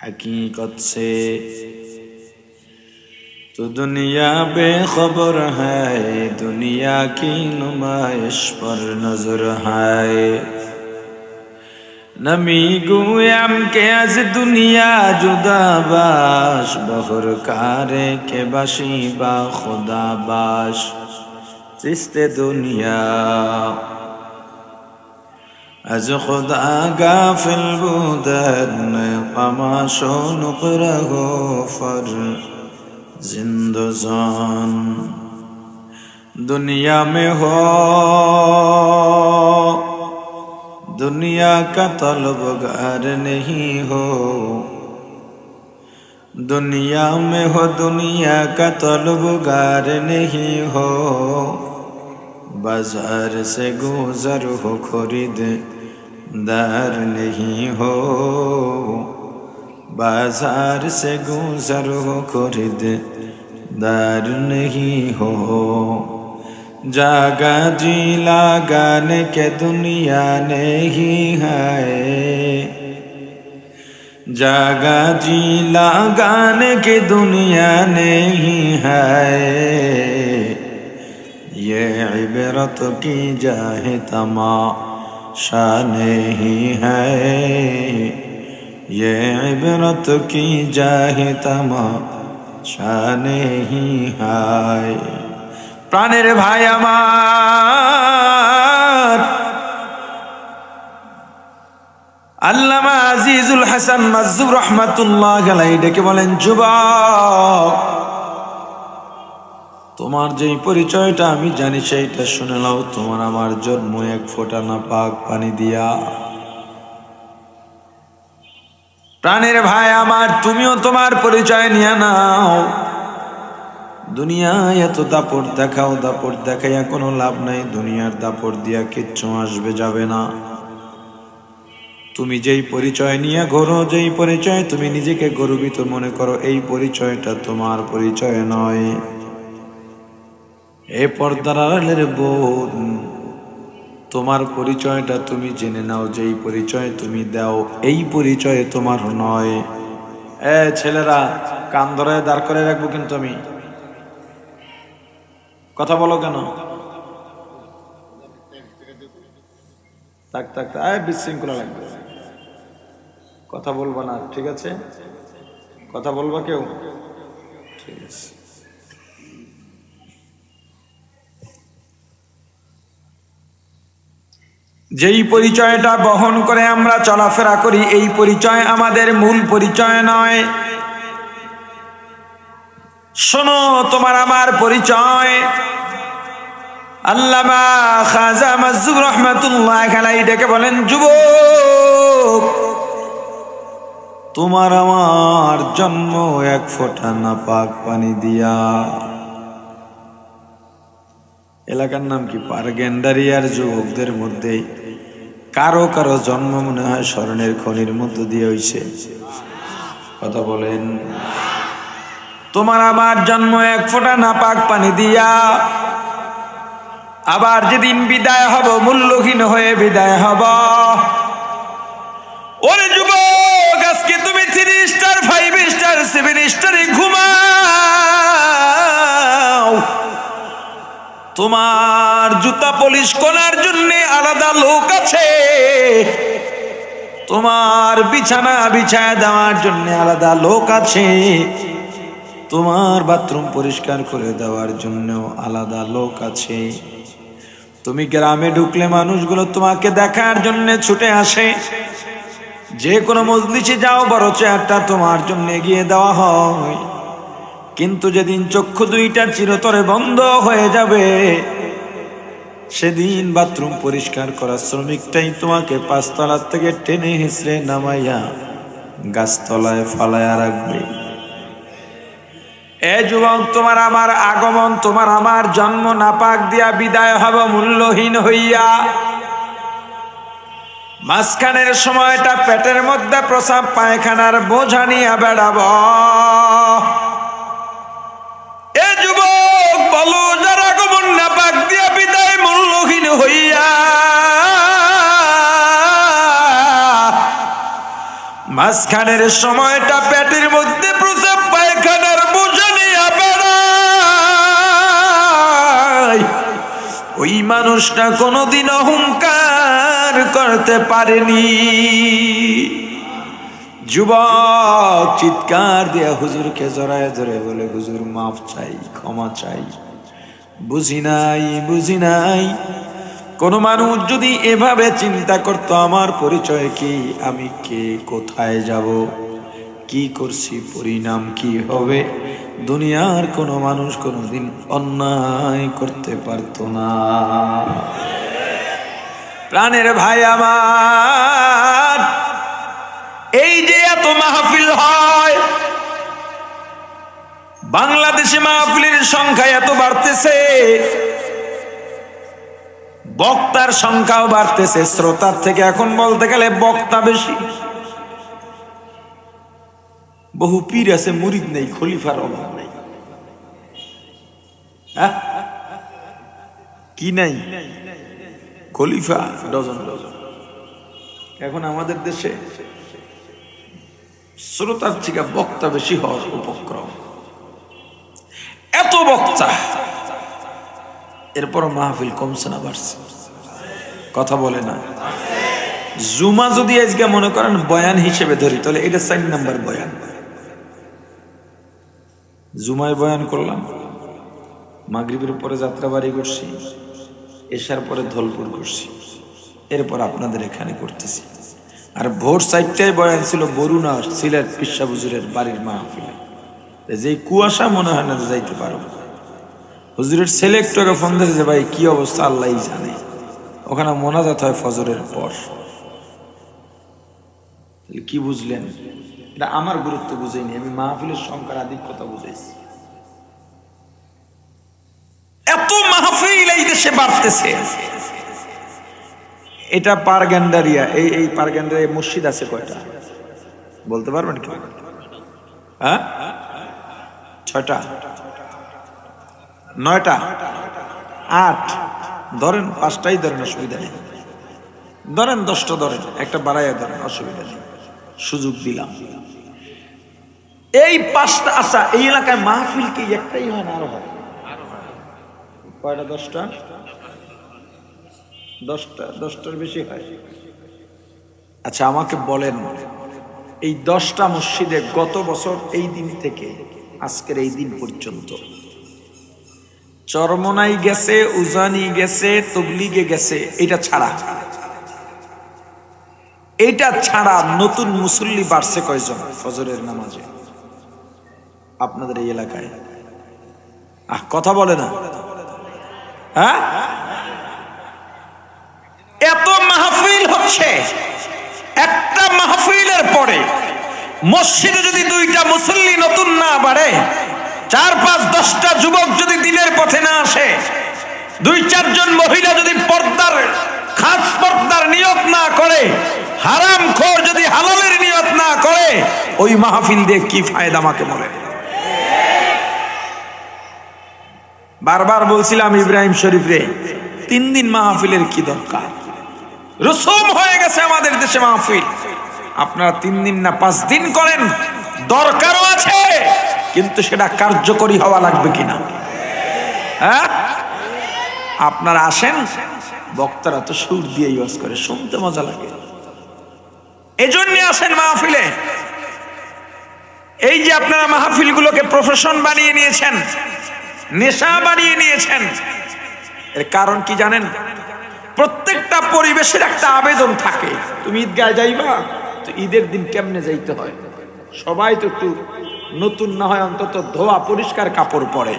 हकीकत से तो दुनिया बेखबर है, दुनिया की नुमाइश पर नजर है। नमी गुयाम के आज दुनिया जुदा बाश, बहर कारे के बाशी बा खुदा बाश चिस्ते दुनिया। از خدا غافل بودن قماشو نقره فر زندزان दुनिया में हो, दुनिया का तलबगार नहीं हो। दुनिया में हो, दुनिया का तलबगार नहीं हो। बाजार से गुजर हो, खरीद दार नहीं हो। बाजार से गुजर हो, खरीद दार नहीं हो। जागा जी लगाने के दुनिया नहीं है। जागा जी लगाने के दुनिया नहीं है। ये इबरत की जाहे तमाशा नहीं है। ये इबरत की जाहे तमाशा नहीं है। प्राणेर भाई आमार আল্লামা আজিজুল হাসান মাজজুব রহমাতুল্লাহ আলাইহি ডেকে বলেন, যুবক, তোমার যেই পরিচয়টা আমি জানি সেইটা শুনে নাও। তোমার আমার জন্ম এক ফোঁটা না পাক পানি দিয়া। প্রাণের ভাই আমার, তুমিও তোমার পরিচয় নিয়ে নাও। দুনিয়ায় এত দাপট দেখাও, দাপট দেখাইয়া কোনো লাভ নাই। দুনিয়ার দাপট দিয়া কিচ্ছু আসবে যাবে না। তুমি যেই পরিচয় নিয়ে ঘোরো, যেই পরিচয় তুমি নিজেকে গর্বিত মনে করো, এই পরিচয়টা তোমার পরিচয় নয়। এ পর্দার আড়ালের বোন, তোমার পরিচয়টা তুমি জেনে নাও। যেই পরিচয় তুমি দাও, এই পরিচয় তোমার নয়। ছেলেরা, কান ধরে দাঁড় করে রাখবো কিন্তু আমি। কথা বলো কেন? থাক থাক, বিশৃঙ্খলা লাগবে। কথা বলবা না, ঠিক আছে? কথা বলবা কেউ? ঠিক আছে। যেই পরিচয়টা বহন করে আমরা চলাফেরা করি, এই পরিচয় আমাদের মূল পরিচয় নয়। শোনো, তোমার আমার পরিচয়। আল্লামা খাজা মাজজুব রহমাতুল্লাহ আলাইহি ডেকে বলেন, যুবক, তোমার আমার জন্ম এক ফোঁটা না পাক পানি দিয়া। এলাকার নাম কি? পারগেন্ডারিয়ার যুবকদের মধ্যে কারো কারো জন্ম মনে হয় স্বর্ণের খনির মধ্য দিয়ে হইছে। কথা বলেন। তোমার আমার জন্ম এক ফোঁটা না পাক পানি দিয়া। আবার যেদিন বিদায় হব, মূল্যহীন হয়ে বিদায় হব। ওরে যুবক, আজকে তুমি 3 স্টার 5 স্টার 7 স্টারে ঘুমাও। তোমার জুতা পলিশ করার জন্য আলাদা লোক আছে। তোমার বিছানা বিছায় দেওয়ার জন্য আলাদা লোক আছে। তোমার বাথরুম পরিষ্কার করে দেওয়ার জন্য আলাদা লোক আছে। তুমি গ্রামে ঢুকলে মানুষগুলো তোমাকে দেখার জন্য ছুটে আসে। যে কোনো মজলিসে যাও, বড় চেয়ারটা তোমার জন্য এগিয়ে দেওয়া হয়। কিন্তু যেদিন চক্ষু দুইটা চিরতরে বন্ধ হয়ে যাবে, সেদিন বাথরুম পরিষ্কার করা শ্রমিকটাই তোমাকে 5 তলা থেকে টেনে হিঁচড়ে নামাইয়া গাছতলায় ফালাইয়া রাখবে। এ যুবক, তোমার আমার আগমন, তোমার আমার জন্ম নাপাক দিয়া বিদায় হব মূল্যহীন হইয়া। মাঝখানের সময়টা পেটের মধ্যে প্রসাব পায়খানার বোঝা নিয়ে বেড়াব। এ যুবক, বলো, যার আগমন নাপাক দিয়া বিদায় মূল্যহীন হইয়া মাঝখানের সময়টা পেটের মধ্যে প্রস্রাব পায়খানার বোঝা নিয়ে বেড়ায়। ওই মানুষটা কোনোদিন অহংকার করতে পারেনি। যুবক চিৎকার দিয়া হুজুরকে জড়ায় ধরে বলে, হুজুর মাফ চাই, ক্ষমা চাই, বুঝি নাই। কোন মানুষ যদি এভাবে চিন্তা করতো আমার পরিচয় কি, আমি কে, কোথায় যাব, কি করছি, পরিণাম কি হবে, দুনিয়ার কোন মানুষ কোনোদিন অন্যায় করতে পারতো না। প্রাণের ভাই আমার, এই যে এত মাহফিল হয়, বাংলাদেশে মাহফিলের সংখ্যা এত বাড়তেছে, বক্তার সংখ্যাও বাড়তেছে, শ্রোতার থেকে এখন বলতে গেলে বক্তা বেশি। বহু পীর আছে, মুরিদ নেই, খলিফার অভাব নেই। কি নাই? খলিফা ডজন ডজন। এখন আমাদের দেশে শ্রোতার থেকে বক্তা বেশি হওয়ার উপক্রম। এত বক্তা, এরপর মাহফিল কমছে না বাড়ছে? কথা বলে না। জুমা যদি আজকে মনে করেন বয়ান হিসেবে ধরি, তাহলে এটা 4 নাম্বার বয়ান। জুমায় বয়ান করলাম, মাগরিবের পরে যাত্রাবাড়ি করছি, এশার পরে ধলপুর করছি, এরপর আপনাদের এখানে করতেছি। আর ভোর 4টায় বয়ান ছিল বরুণা সিলেট পিসা হুজুরের বাড়ির মাহফিলে। যে কুয়াশা মনে হয় না যাইতে পারো। হুজুরের ছেলে একটু আগে ফোন দিয়েছে যে ভাই কি অবস্থা আল্লাহই জানে, ওখানে মোনাজাত হয় ফজরের পর। কি বুঝলেন? এটা আমার গুরুত্ব বুঝেইনি, আমি মাহফিলের সংখ্যার আধিক্যতা বুঝেছি। এত মাহফিল এই দেশে বাড়তেছে। এটা পারগান্ডারিয়া, এই পারগান্ডারিয়া মসজিদ আছে কয়টা বলতে পারবেন কি? হ্যাঁ, 6টা, 9টা, 8 ধরেন, 5টাই ধরেন, অসুবিধা নেই। ধরেন 10টা ধরেন, একটা বাড়াইয়া ধরেন, অসুবিধা নেই, সুযোগ দিলাম। এই 5টা, আচ্ছা এই এলাকায় মাহফিল কি একটাই হয় না আরো হয়? কয়টা? 10টা, 10টার বেশি হয়। আচ্ছা আমাকে বলেন, এই 10টা মসজিদে গত বছর এই দিন থেকে আজকের এই দিন পর্যন্ত চরমনাই গেছে, উজানি গেছে, তবলিগে গেছে, এটা ছাড়া নতুন মুসল্লি বাড়ছে কয়জন ফজরের নামাজে আপনাদের এই এলাকায়? কথা বলে না। হ্যাঁ, এত মাহফিল হচ্ছে, একটা মাহফিলের পরে মসজিদে যদি 2টা মুসল্লি নতুন না বাড়ে, 4, 5, 10টা যুবক যদি দিনের পথে না আসে, 2-4 জন মহিলা যদি খাস পর্দার নিয়ত না করে, হারামখোর যদি হালালের নিয়ত না করে, ওই মাহফিল দিয়ে কি ফায়দা আমাকে বলে? বারবার বলছিলাম ইব্রাহিম শরীফ রে, 3 দিন মাহফিলের কি দরকার? রসুম হয়ে গেছে আমাদের দেশে মাহফিল। আপনারা 3 দিন না 5 দিন করেন, দরকারও আছে, কিন্তু সেটা কার্যকরী হওয়া লাগবে কিনা? হ্যাঁ, আপনারা আসেন, বক্তারা তো সুর দিয়ে ইউজ করে, শুনতে মজা লাগে, এজন্য আসেন মাহফিলে। এই যে আপনারা মাহফিলগুলোকে প্রফেশন বানিয়ে নিয়েছেন, নেশা বানিয়ে নিয়েছেন, এর কারণ কি জানেন? প্রত্যেকটা পরিবেশের একটা আবেদন থাকে। তুমি ঈদগায় যাইবা, তো ঈদের দিন কেমনে যাইতে হয়? সবাই তো একটু নতুন না হয় অন্তত ধোয়া পরিষ্কার কাপড় পরে।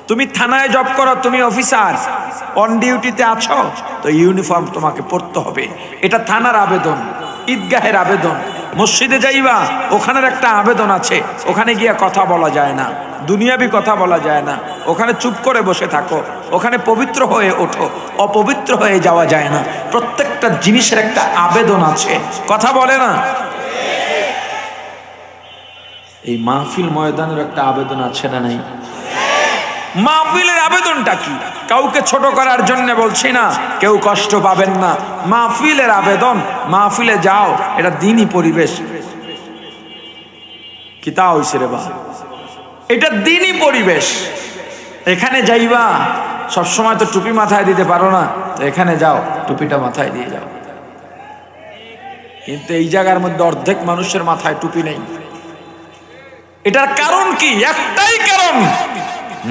তুমি থানায় জব করো, তুমি অফিসার, অন ডিউটিতে আছো, তো ইউনিফর্ম তোমাকে পরতে হবে। এটা থানার আবেদন, ঈদগাহের আবেদন। মসজিদে যাইবা, ওখানের একটা আবেদন আছে, ওখানে গিয়ে কথা বলা যায় না, দুনিয়াবি কথা বলা যায় না, ওখানে চুপ করে বসে থাকো, ওখানে পবিত্র হয়ে ওঠো, অপবিত্র হয়ে যাওয়া যায় না। প্রত্যেকটা জিনিসের একটা আবেদন আছে, কথা বলে না? এই মাহফিল ময়দানের একটা আবেদন আছে না নাই? মাহফিলের আবেদনটা কি? কাউকে ছোট করার জন্য বলছি না, কেউ কষ্ট পাবেন না। মাহফিলের আবেদন, মাহফিলে যাও, এটা দিনই পরিবেশ, কিতা হইছে রে বা, এটা দিনই পরিবেশ। এখানে যাইবা সবসময় তো টুপি মাথায় দিতে পারো না, তো এখানে যাও টুপিটা মাথায় দিয়ে যাও। কিন্তু এই জায়গার মধ্যে অর্ধেক মানুষের মাথায় টুপি নেই। এটার কারণ কি? একটাই কারণ,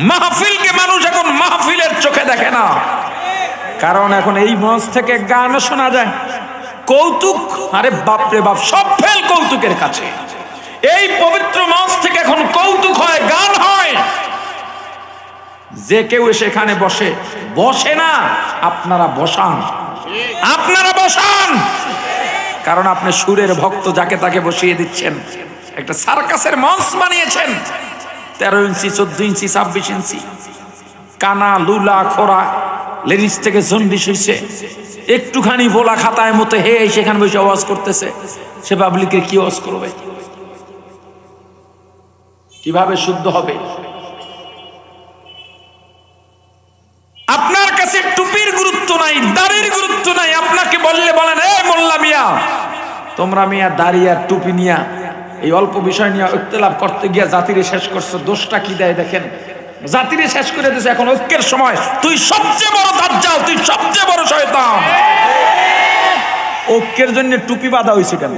মাহফিলকে মানুষ এখন মাহফিলের চোখে দেখে না। কারণ এখন এই মঞ্চ থেকে গান শোনা যায়, কৌতুক, আরে বাপরে বাপ, সব ফেল কৌতুকের কাছে। এই পবিত্র মঞ্চ থেকে এখন কৌতুক হয়, গান হয়। যে কেউ সেখানে বসে বসে না, আপনারা বসান, আপনারা বসান। কারণ আপনি সুরের ভক্ত, যাকে তাকে বসিয়ে দিচ্ছেন। একটা সার্কাসের মঞ্চ বানিয়েছেন, 13 ইঞ্চি, 14 ইঞ্চি, 26 ইঞ্চি, কানা লুলা খোরা, লেডিস থেকে জন্ডিস হয়েছে, একটুখানি ভোলা খাতায় মতো হে সেখানে বসে আওয়াজ করতেছে। সে পাবলিকের কি আওয়াজ করবে? কিভাবে শুদ্ধ হবে? আপনার কাছে টুপির গুরুত্ব নাই, দাড়ির গুরুত্ব নাই। আপনাকে বললে বলেন, এ মোল্লা মিয়া, তোমরা মিয়া দাড়ি আর টুপি নিয়া এই অল্প বিষয় নিয়ে ইখতিলাফ করতে গিয়া জাতিরে শেষ করছো। দোষটা কি দেয় দেখেন, জাতিরে শেষ করে দিয়েছে। এখন ঐক্যের সময়, তুই সবচেয়ে বড় দাজ্জাল, তুই সবচেয়ে বড় শয়তান। ঐক্যের জন্য টুপি বাঁধা হয়েছে কেন?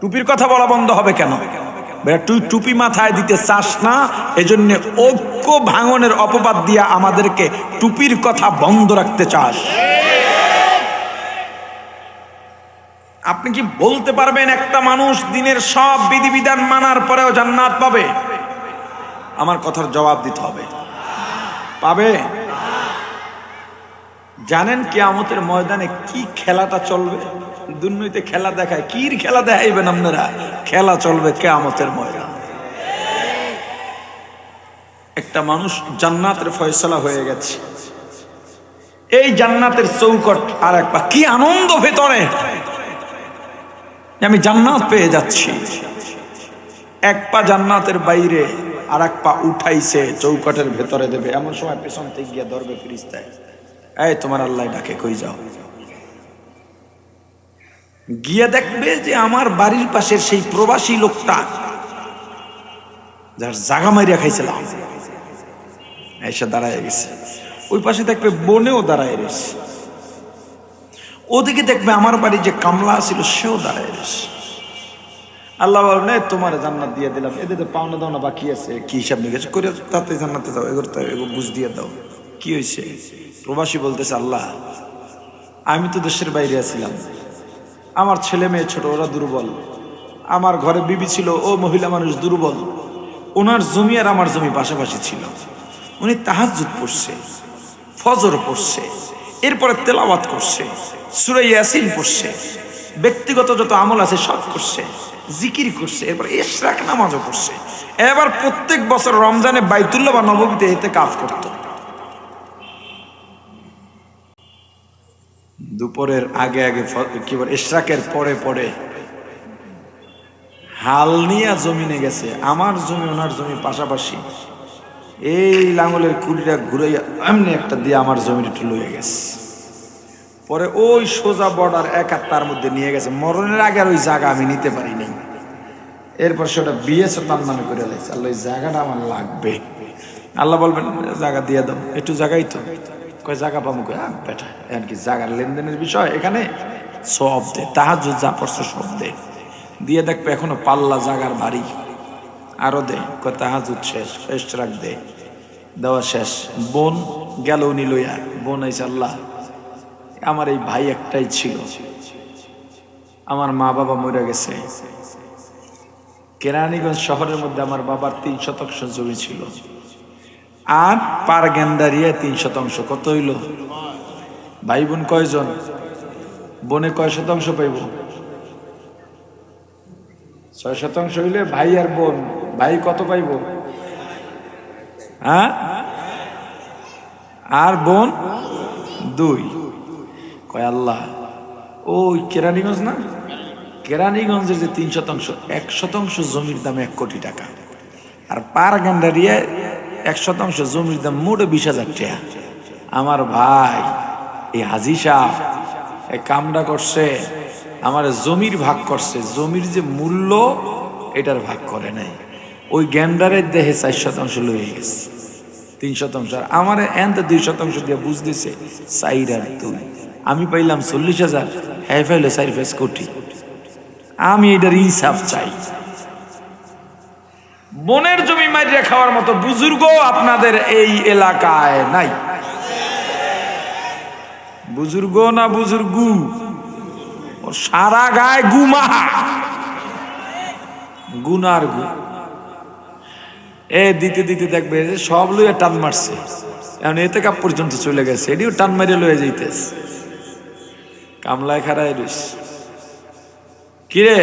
টুপির কথা বলা বন্ধ হবে কেন? তুই টুপি মাথায় দিতে চাস না, এজন্য ঐক্য ভাঙনের অপবাদ দিয়া আমাদেরকে টুপির কথা বন্ধ রাখতে চাস। আপনি কি বলতে পারবেন একটা মানুষ দিনের সব বিধিবিধান মানার পরেও জান্নাত পাবে? আমার কথার জবাব দিতে হবে। পাবে? জানেন কিয়ামতের ময়দানে কি খেলাটা চলবে? দুনিয়াতে খেলা দেখায়, কি খেলা দেখাইবেন আপনারা? খেলা চলবে কিয়ামতের ময়দানে। একটা মানুষ, জান্নাতের ফয়সালা হয়ে গেছে, এই জান্নাতের চৌকট আর এক পা, কি আনন্দ ভেতরে, আমি জান্নাত পেয়ে যাচ্ছি। এক পা জান্নাতের বাইরে, আর এক পা উঠাইছে চৌকটের ভেতরে দেবে। এমন সময় পেছন থেকে গিয়ে ধরবে ফেরেশতা, এই তোমার আল্লাহ ডাকে, কই যাও? গিয়ে দেখবে যে আমার বাড়ির পাশের সেই প্রবাসী লোকটা, যার জাগা মারিয়া খাইছিলাম, এসে দাঁড়ায় গেছে। ওই পাশে দেখবে বনেও দাঁড়ায় রয়েছে। ওদিকে দেখবে আমার বাড়ি যে কামলা ছিল সেও দাঁড়ায় রয়েছে। আল্লাহ বলবে, তোমার জান্নাত দিয়ে দিলাম, এদের পাওনা দাওনা বাকি আছে, কি হিসাব নিকাশ করে তাতে জান্নাতে যাও, এগুলো বুঝ দিয়ে দাও। কি হয়েছে? প্রবাসী বলতেছে, আল্লাহ, আমি তো দেশের বাইরে আছিলাম, আমার ছেলে মেয়ে ছোট, ওরা দুর্বল, আমার ঘরে বিবি ছিল, ও মহিলা মানুষ দুর্বল, ওনার জমি আর আমার জমি পাশাপাশি ছিল। উনি তাহাজ্জুদ পড়ছে, ফজর পড়ছে, এরপরে তেলাওয়াত করছে, সূরা ইয়াসিন পড়ছে, ব্যক্তিগত যত আমল আছে সব করছে, জিকির করছে, এরপর ইশরাক নামাজও করছে। এবার প্রত্যেক বছর রমজানে বাইতুল্লাহ বা নববীতে ইতিকাফ করত। দুপুরের আগে আগে, কি বলে, ইশরাকের পরে পরে হাল নিয়ে জমিনে গেছে। আমার জমি ওনার জমি পাশাপাশি, এই লাঙ্গলের কুড়িটা ঘুরাইয়া এমনি একটা দিয়ে আমার জমিটা একটু লইয়া গেছে। পরে ওই সোজা বর্ডার এক তার মধ্যে নিয়ে গেছে। মরণের আগে আর ওই জায়গা আমি নিতে পারি নাই। এরপর সেটা বিয়েছে তার নামে করে লাগছে। আল্লাহ, এই জায়গাটা আমার লাগবে। আল্লাহ বলবেন, জায়গা দিয়ে দাও, একটু জায়গাই তো, কয় জায়গা পাবো, কয় বেটা আর কি জায়গার লেনদেনের বিষয়, এখানে সব দে, তাহাজ্জুদ যা পড়ছে সব দে। দিয়ে দেখবে এখনো পাল্লা জায়গার ভারী, আরো দে, কয় তাহাজ্জুদ শেষ, ইশরাক দে, দেওয়া শেষ। বোন গেল উনি লইয়া, বোন আইছে, আল্লাহ, আমার এই ভাই একটাই ছিল, আমার মা বাবা মরে গেছে, কেরানীগঞ্জ শহরের মধ্যে আমার বাবার 3 শতাংশ জমি ছিল, আর পার গেন্দারিয়া 3 শতাংশ। কত হইল? ভাই বোন কয়জন? বোনে কয় শতাংশ পাইব? 6 শতাংশ হইলে ভাই আর বোন, ভাই কত পাইব? হ্যাঁ, আর বোন 2। কয় আল্লাহ, ওই কেরানীগঞ্জ না, কেরানীগঞ্জের যে 3 শতাংশ, 1 শতাংশ জমির দাম 1 কোটি টাকা, আর পার গেন্দারিয়ায় 1 শতাংশ জমির দাম মোটে 20,000 টাকা। আমার ভাই এই হাজি সাহেব এই কামটা করছে, আমার জমির ভাগ করছে, জমির যে মূল্য এটার ভাগ করে নাই। ওই গ্যান্ডারের দেহে 4% লয়ে গেছে, 3%। আর আমার এনতে 2% দিয়ে বুঝ দিছে 4 আর 2। আমি পাইলাম 40,000, হ্যাঁ পাইলো 4-5 কোটি। আমি এটার ইনসাফ চাই। বনের জমি মারিয়া খাওয়ার মতো বুজুর্গ আপনাদের এই এলাকায় নাই। বুজুর্গ না বুজুর্গু, ওর সারা গায়ে গুমাহা, গুনার গু। এ দিতে দিতে দেখবে সব লইয়া টান মারছে, এখন এতে কাপ পর্যন্ত চলে গেছে, এটিও টান মারিয়ে লয়ে যাইতেছে। কামলায় খারায় রইস, কিরে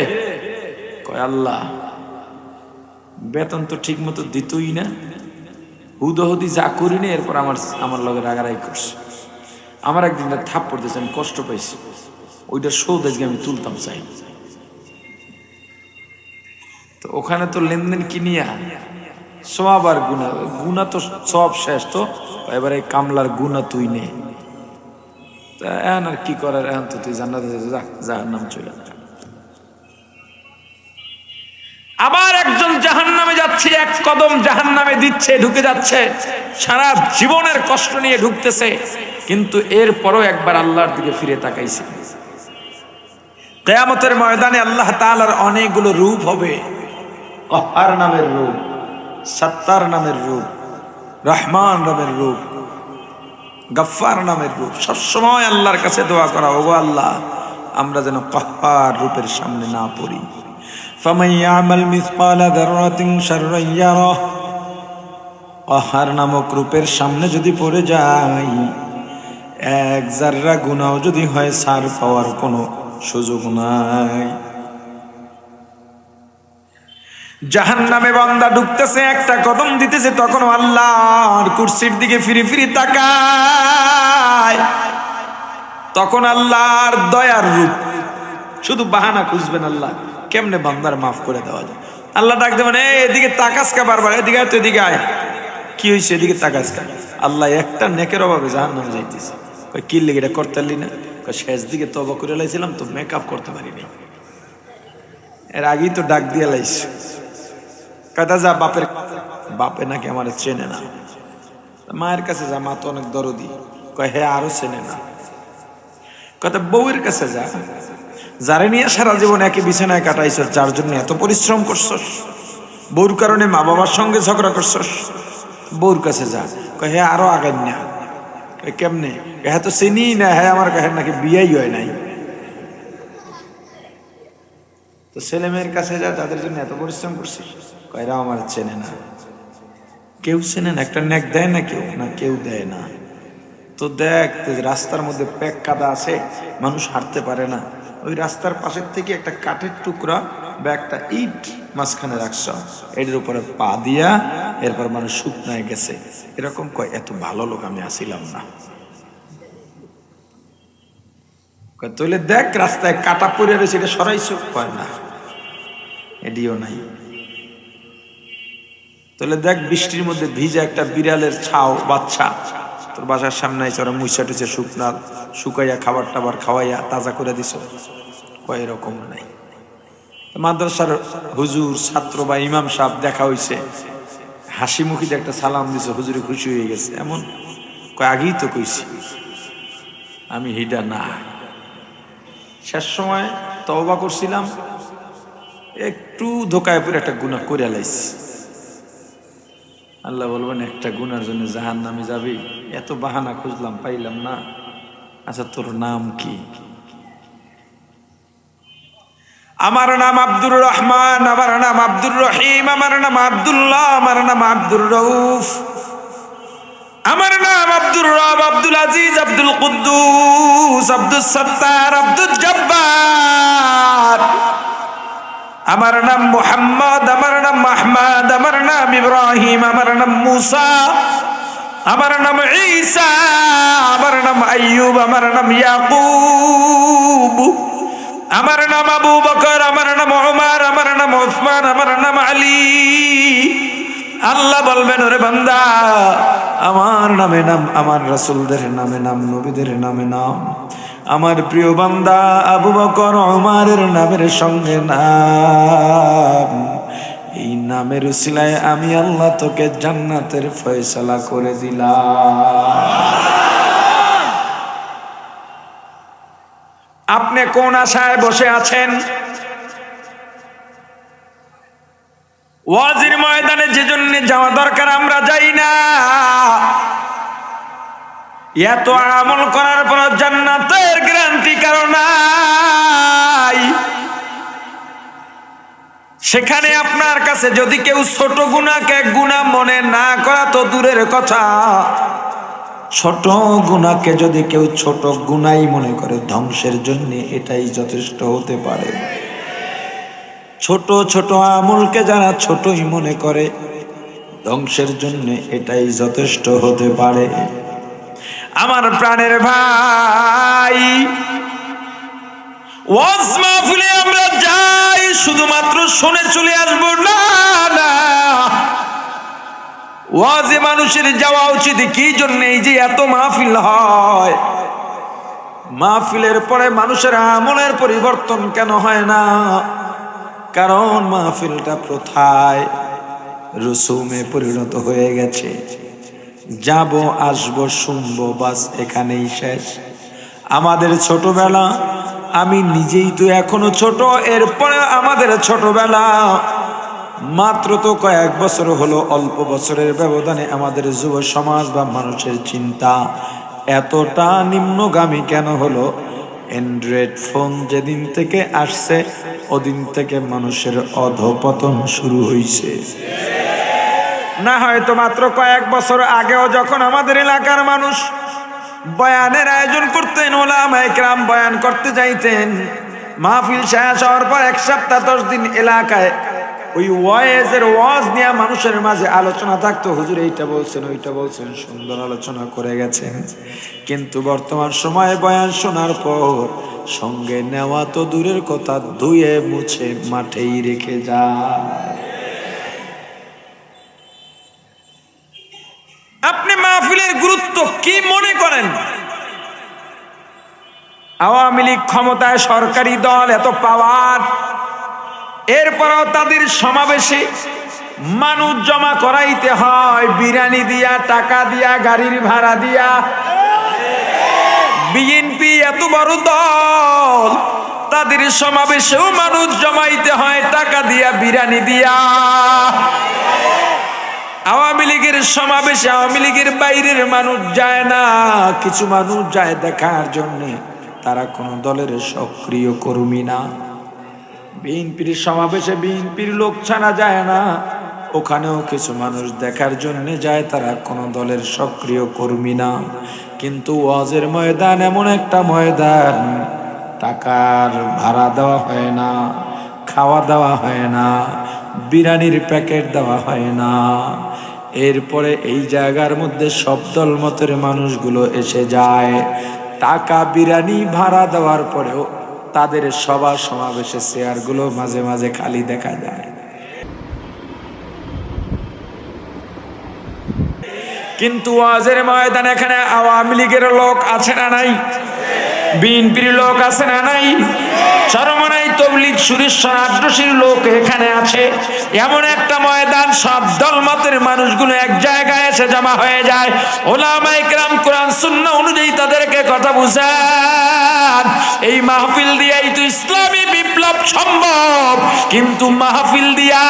কয় আল্লাহ বেতন তো ঠিক মতো দিতই না, হুদহদি যা করি না, এরপর আমার লগে রাগারাই করছে। আমার একদিন থাপ পড়তেছে, আমি কষ্ট পাইছি, ওইটা শোধ আজকে আমি তুলতাম চাই। তো ওখানে তো লেনদেন কিনিয়া সব আর গুণা, গুণা তো সব শেষ। তো এবারে কামলার গুণা তুই নে, তা এখন আর কি করার, এখন তো তুই জান্নাতে জাহান্নাম চলে। আবার একজন জাহান্নামে যাচ্ছে, এক কদম জাহান্নামে দিচ্ছে, ঢুকে যাচ্ছে, সারা জীবনের কষ্ট নিয়ে ঢুকতেছে, কিন্তু এরপরও একবার আল্লাহর দিকে ফিরে তাকাইছে। কিয়ামতের ময়দানে আল্লাহ তাআলার অনেকগুলো রূপ হবে। কাহ্হার নামের রূপ, সত্তার নামের রূপ, রহমান নামের রূপ, গফফার নামের রূপ। সবসময় আল্লাহর কাছে দোয়া করা, ওগো আল্লাহ আমরা যেন কাহ্হার রূপের সামনে না পড়ি। ফামান ইয়ামাল মিসকালা যাররাতিন শাররান ইয়ারাহ, কাহ্হার নামক রূপের সামনে যদি পড়ে যাই, এক জাররা গুনাহ যদি হয়, ছাড় পাওয়ার কোনো সুযোগ নাই। জাহান্নামে বান্দা ঢুকতেছে, একটা কদম দিতেছে, তখন আল্লাহর কুরসির দিকে ফিরে ফিরে তাকায়, তখন আল্লাহর দয়ার রূপ। শুধু বাহানা খুঁজবেন আল্লাহ কেমনে বান্দার মাফ করে দেওয়া যায়। আল্লাহ ডাক দেবেন, এদিকে তাকাস কা, বারবার এদিকে আয়, তো এদিকে আয়, কি হয়েছে এদিকে তাকাস কা। আল্লাহ একটা নেকের অভাবে জাহান্নামে যাইতেছে, কি লেগে এটা করতে পারলি না, শেষ দিকে তওবা করে লাইছিলাম তো, মেকআপ করতে পারিনি, এর আগেই তো ডাক দিয়ে লাইছ। কথা যা বাপের, বাপে নাকি আমার চেনে না, মায়ের কাছে যা, মা তো অনেক দরদি, কয় হ্যাঁ আরো চেনে না। কথা বউয়ের কাছে যা, যারে নিয়ে সারা জীবন একই বিছানায় কাটাইছ, যার জন্য এত পরিশ্রম করছস, বউর কারণে মা বাবার সঙ্গে ঝগড়া করছস, বউর কাছে যা, কয় হ্যাঁ আরো আগান না। কেমনে? হ্যাঁ তো চিনি না, হ্যাঁ আমার কাছে নাকি বিয়াই হয় নাই। তো ছেলে মেয়ের কাছে যা, তাদের জন্য এত পরিশ্রম করছিস, কয়রা আমার চেনে না। কেউ চেনে না, একটা নেক দেয় না কেউ, না কেউ দেয় না। তো দেখ, রাস্তার মধ্যে প্যাক কাদা আছে, মানুষ হাঁটতে পারে না, ওই রাস্তার পাশের থেকে একটা কাঠের টুকরা বা একটা ইট মাঝখানে রাখছ, এটার উপরে পা দিয়া এরপর মানুষ শুকনায় গেছে। এরকম কয় এত ভালো লোক আমি আসিলাম না। তাহলে দেখ রাস্তায় কাটা পড়ে রয়েছে, এটা সরাইছ, কয় না এডিও নাই। তাহলে দেখ বৃষ্টির মধ্যে ভিজা একটা বিড়ালের ছাও বাচ্চা তোর বাসার সামনে আইছে, ওরা মুইসা টুইসা শুকাইয়া খাবার টাবার খাওয়াইয়া তাজা করে দিছ, কয় এরকম নাই। মাদ্রাসার হুজুর ছাত্র বা ইমাম সাহেব দেখা হইছে, হাসি মুখিতে একটা সালাম দিছে, হুজুরে খুশি হয়ে গেছে, এমন কয় আগেই তো কইছি আমি হিডা না। শেষ সময় তওবা করছিলাম, একটু ধোকায় পড়ে একটা গুনাহ করে লাইছি। আল্লাহ বলবেন একটা গুনার জন্য জাহান্নামে যাবি, এত বাহানা খুঁজলাম পাইলাম না, আচ্ছা তোর নাম কি? আমার নাম আব্দুর রহমান, আমার নাম আব্দুর রহিম, আমার নাম আব্দুল্লাহ, আমার নাম আব্দুর রউফ, আমার নাম আব্দুর রব, আব্দুল আজিজ, আব্দুল কুদ্দুস, আব্দুল সত্তার, আব্দুল জব্বার, আমার নাম মুহাম্মদ, আমার নাম আহমদ, আমার নাম ইব্রাহিম, আমার নাম মুসা, আমার নাম ঈসা, আমার নাম আইয়ুব, আমার নাম ইয়াকুব, আমার নাম আবু বকর, আমার নাম উমর, আমার নাম উসমান, আমার নাম আলী। আল্লাহ বলবেন ওরে বান্দা আমার নামে নাম, আমার রাসূলদের নামে নাম, নবীদের নামে নাম, আমার প্রিয় বান্দা আবু বকর উমরের নামের সঙ্গে নাম। নামের উসিলায় আমি আল্লাহ তোকে জান্নাতের ফয়সালা করে দিলাম। আপনি কোন আশায় বসে আছেন? ওয়াজির ময়দানে যে জন্য যাওয়া দরকার আমরা যাই না। এত আমল করার পর জান্নাতের গ্যারান্টি কারণ নাই। সেখানে আপনার কাছে যদি কেউ ছোট গুনাহকে গুনাহ মনে না করা তো দূরের কথা, ছোট গুনাহকে যদি কেউ ছোট গুনাহই মনে করে ধ্বংসের জন্য এটাই যথেষ্ট হতে পারে। ছোট ছোট আমলকে যারা ছোটই মনে করে ধ্বংসের জন্য এটাই যথেষ্ট হতে পারে। আমার প্রাণের ভাই, ওয়াজ মাহফিলে আমরা যাই শুধুমাত্র শুনে চলে আসবো না, না, ওয়াজে মানুষের যাওয়া উচিত। কি জন্য? এই যে এত মাহফিল হয়, মাহফিলের পরে মানুষের আমলের পরিবর্তন কেন হয় না? কারণ মাহফিলটা প্রথায় রসুমে পরিণত হয়ে গেছে। যাব, আসবো, শুনবো, বাস এখানেই শেষ। আমাদের ছোটবেলা, আমি নিজেই তো এখনো ছোট, এরপরে আমাদের ছোটবেলা মাত্র তো কয়েক বছর হলো, অল্প বছরের ব্যবধানে আমাদের যুব সমাজ বা মানুষের চিন্তা এতটা নিম্নগামী কেন হলো? অ্যান্ড্রয়েড ফোন যেদিন থেকে আসছে ওদিন থেকে মানুষের অধঃপতন শুরু হয়েছে। না হয়তো মাত্র কয়েক বছর আগেও যখন আমাদের এলাকার মানুষ বয়ানের আয়োজন করতেন, ওলামায়ে কেরাম বয়ান করতে যাইতেন, মাহফিল শেষ হওয়ার পর 1 সপ্তাহ 10 দিন এলাকায় ওই ওয়াজ নিয়ে মানুষের মাঝে আলোচনা থাকতো। হুজুর এইটা বলছেন, ওইটা বলছেন, সুন্দর আলোচনা করে গেছেন। কিন্তু বর্তমান সময়ে বয়ান শোনার পর সঙ্গে নেওয়া তো দূরের কথা, ধুয়ে মুছে মাঠেই রেখে যায়। আপনি মাহফিলের গুরুত্ব কি মনে করেন? আওয়ামী লীগ ক্ষমতায়, সরকারি দল, এত পাওয়ার, এরপরও তাদের সমাবেশে মানুষ জমা করাইতে হয় বিরিয়ানি দিয়া, টাকা দিয়া, গাড়ির ভাড়া দিয়া। বিএনপি এত বড় দল, তাদের সমাবেশেও মানুষ জমাইতে হয় টাকা দিয়া, বিরিয়ানি দিয়া। আওয়ামী লীগের সমাবেশে আওয়ামী লীগের বাইরের মানুষ যায় না, কিছু মানুষ যায় দেখার জন্য, তারা কোন দলের সক্রিয় কর্মী না। বিএনপির সমাবেশে বিএনপির লোক ছাড়া যায় না, ওখানেও কিছু মানুষ দেখার জন্য যায়, তারা কোন দলের সক্রিয় কর্মী না। কিন্তু ওয়াজের ময়দান এমন একটা ময়দান, টাকার ভাড়া দেওয়া হয় না, খাওয়া দাওয়া হয় না, বিরিয়ানির প্যাকেট দেওয়া হয় না। এরপরে এই জায়গার মধ্যে সব দল মতের মানুষগুলো এসে যায়। টাকা বিরিয়ানি ভাড়া দেওয়ার পরেও তাদের সভা সমাবেশে চেয়ারগুলো মাঝে মাঝে খালি দেখা যায়। কিন্তু ওয়াজের ময়দান এখানে আওয়ামী লীগের লোক আছে না নাই? বিএনপির লোক আছে না নাই? চরমনাই তবলিগ সুরেশ্বর আদ্রসির লোক এখানে আছে। এমন একটা ময়দান, সব দলমতের মানুষগুলো এক জায়গায় এসে জমা হয়ে যায়। ওলামায়ে কেরাম কোরআন সুন্নাহ অনুযায়ী তাদেরকে কথা বুঝান, এই মাহফিল দিয়েই তো ইসলামী বিপ্লব সম্ভব। কিন্তু মাহফিল দিয়া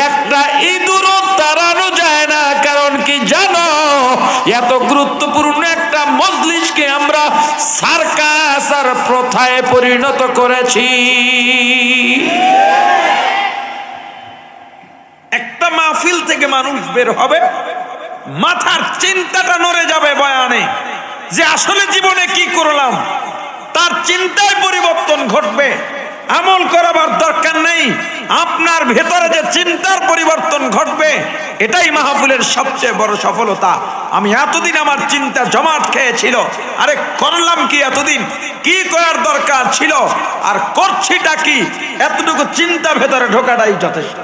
একটা ইঁদুরও তাড়ানো যায় না। কারণ কি জানো? এত গুরুত্বপূর্ণ একটা মজলিসকে আমরা সার্কাস আর প্রথায় পরিণত করেছি। একটা মাহফিল থেকে মানুষ বের হবে, মাথার চিন্তাটা নড়ে যাবে বয়ানে, যে আসলে জীবনে কি করলাম, তার চিন্তায় পরিবর্তন ঘটবে। আমল করাবার দরকার নেই, আপনার ভেতরে যে চিন্তার পরিবর্তন ঘটবে, এটাই মাহফিলের সবচেয়ে বড় সফলতা। আমি এতদিন আমার চিন্তা জমাট খেয়েছিল, আরে করলাম কি এতদিন, কি করার দরকার ছিল, আর করছিটা কি, এতটুকু চিন্তা ভেতরে ঢোকাটাই যথেষ্ট।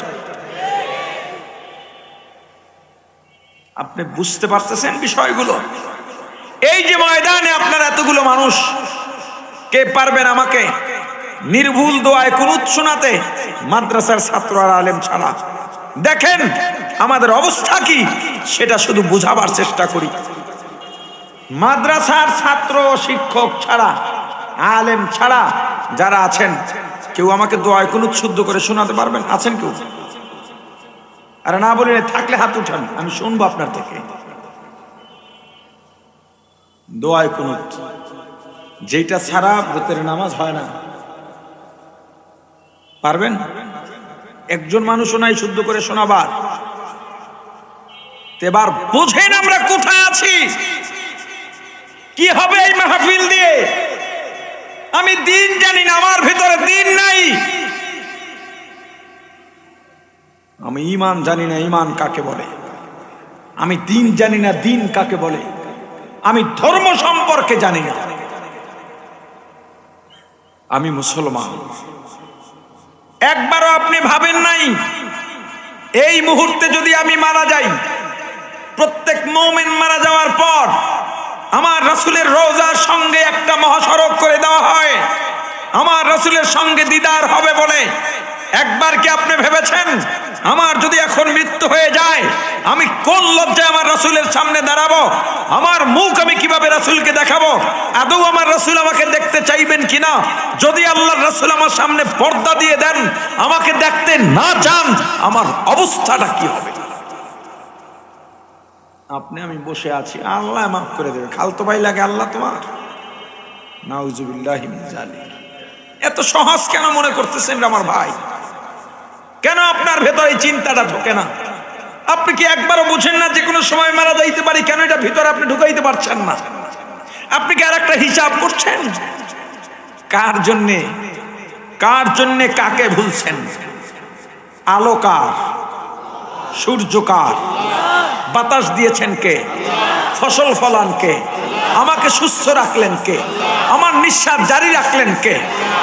আপনি বুঝতে পারতেছেন বিষয়গুলো? এই যে ময়দানে আপনার এতগুলো মানুষ, কে পারবেন আমাকে নির্ভুল দোয়ায় কুনুত শোনাতে? মাদ্রাসার ছাত্র আর আলেম ছাড়া দেখেন আমাদের অবস্থা কি, সেটা শুধু বুঝাবার চেষ্টা করি। মাদ্রাসার ছাত্র শিক্ষক ছাড়া, আলেম ছাড়া যারা আছেন, কেউ আমাকে দোয়ায় কুনুত শুদ্ধ করে শোনাতে পারবেন? আছেন কেউ? আরে না বলি না, থাকলে হাত উঠান, আমি শুনবো আপনার থেকে। দোয়ায় কুনুত যেটা ছাড়া ভোতের নামাজ হয় না, পারবেন? একজন মানুষও নাই শুদ্ধ করে শোনাবার। এবার বুঝেন আমরা কোথায় আছি, কি হবে এই মাহফিল দিয়ে। আমি দিন জানি না, আমার ভিতরে দিন নাই। আমি ঈমান জানি না, ঈমান কাকে বলে। আমি দিন জানি না, দিন কাকে বলে। আমি ধর্ম সম্পর্কে জানি না। আমি মুসলমান। একবারও আপনি ভাবেন নাই এই মুহূর্তে যদি আমি মারা যাই, প্রত্যেক মুমিন মারা যাওয়ার পর আমার রাসূলের রওজার সঙ্গে একটা মহাসড়ক করে দেওয়া হয়, আমার রাসূলের সঙ্গে দিদার হবে বলে। একবার কি আপনি ভেবেছেন আমার যদি এখন মৃত্যু হয়ে যায়, আমি কোন লজ্জায় আমার রাসূলের সামনে দাঁড়াবো? আমার মুখ আমি কিভাবে রাসূলকে দেখাবো? আদৌ আমার রাসূল আমাকে দেখতে চাইবেন কিনা? যদি আল্লাহর রাসূল আমার সামনে পর্দা দিয়ে দেন, আমাকে দেখতে না চান, আমার অবস্থাটা কি হবে? আপনি আমি বসে আছি, আল্লাহ মাফ করে দেবে। খালতো ভাই লাগে আল্লাহ তোমার? নাউজুবিল্লাহি মিন যালিক। এত সহজ কেন মনে করতেছেন আমার ভাই? কেন আপনার ভেতরে এই চিন্তাটা ঢোকে না? আপনি কি একবারও বুঝেন না যে কোনো সময় মারা যাইতে পারি? কেন এটা ভিতরে আপনি ঢুকাইতে পারছেন না? আপনি কি আর একটা হিসাব করছেন? কার জন্যে, কার জন্যে কাকে ভুলছেন? আলো কার? সূর্য কার? বাতাস দিয়েছেন কে? ফসল ফলান কে? আমাকে সুস্থ রাখলেন কে? আমার নিঃশ্বাস জারি রাখলেন কে?